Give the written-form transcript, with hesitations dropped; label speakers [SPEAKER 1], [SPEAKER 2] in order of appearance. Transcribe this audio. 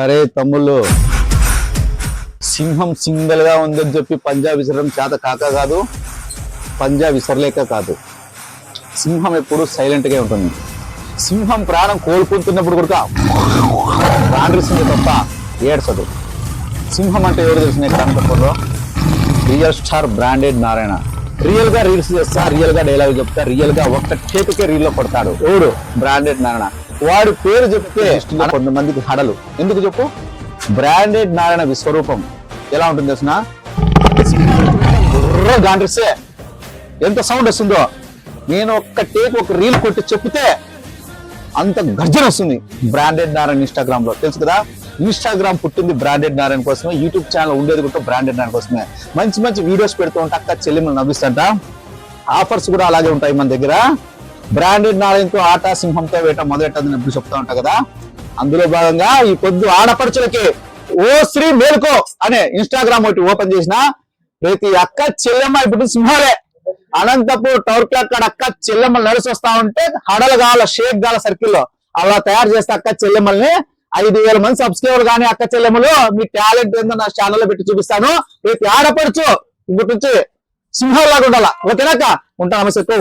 [SPEAKER 1] అరే తమ్ముళ్ళు, సింహం సింగిల్ గా ఉందని చెప్పి పంజా విసరడం చేత కాక కాదు, పంజా విసరలేక కాదు. సింహం ఎప్పుడు సైలెంట్ గా ఉంటుంది. సింహం ప్రాణం కోల్పోతున్నప్పుడు కూడా రాండ్రిస్తుంది తప్ప ఏడ్చదు. సింహం అంటే ఎవరు తెలిసిన కనకపూర్లో real star branded Narayana. Real గా రీల్స్ చేస్తా, రియల్ గా డైలాగ్ చెప్తా, రియల్ గా ఒక్క టేకుకే రీల్ లో పడతాడు. ఎవడు? బ్రాండెడ్ నారాయణ. వాడి పేరు చెప్తే కొంతమందికి హడలు. ఎందుకు చెప్పు? బ్రాండెడ్ నారాయణ విశ్వరూపం ఎలా ఉంటుంది తెలిసిన? గాండ్రిస్తే ఎంత సౌండ్ వస్తుందో, నేను ఒక్క టేక్ ఒక రీల్ కొట్టి చెప్తే అంత గర్జన వస్తుంది. బ్రాండెడ్ నారాయణ ఇన్స్టాగ్రామ్ లో తెలుసు కదా. ఇన్స్టాగ్రామ్ పుట్టింది బ్రాండెడ్ నారాయణ కోసమే, యూట్యూబ్ ఛానల్ ఉండేది కూడా బ్రాండెడ్ నారాయణ కోసమే. మంచి మంచి వీడియోస్ పెడుతూ ఉంటా, అక్క చెల్లెమ్మలు నవ్విస్తంట. ఆఫర్స్ కూడా అలాగే ఉంటాయి మన దగ్గర. బ్రాండెడ్ నారాయణతో ఆట, సింహంతో వేట మొదలెట్టదని ఎప్పుడు చెప్తా ఉంటా కదా. అందులో భాగంగా ఈ పొద్దు ఆడపడుచులకి ఓ శ్రీ మేల్కో అనే ఇన్స్టాగ్రామ్ ఒకటి ఓపెన్ చేసిన ప్రతి అక్క చెల్లెమ్మ ఇప్పుడు సింహాలే. అనంతపూర్ టవర్ క్లాక్ కాడ అక్క చెల్లెమ్మలు నడిచి వస్తా ఉంటే హడలు కావాల, షేక్ కావాల సర్కిల్లో అలా తయారు చేస్తే అక్క చెల్లెమ్మల్ని 5,000 మంది సబ్స్క్రైబర్ కానీ అక్క చెల్లెమ్మలు మీ టాలెంట్ ఏందో నా ఛానల్లో పెట్టి చూపిస్తాను. ప్రతి ఆడపడుచు ఇప్పటి నుంచి సింహాల్లాగా ఉండాలా. ఓకేనాక ఉంటా. నమస్తే.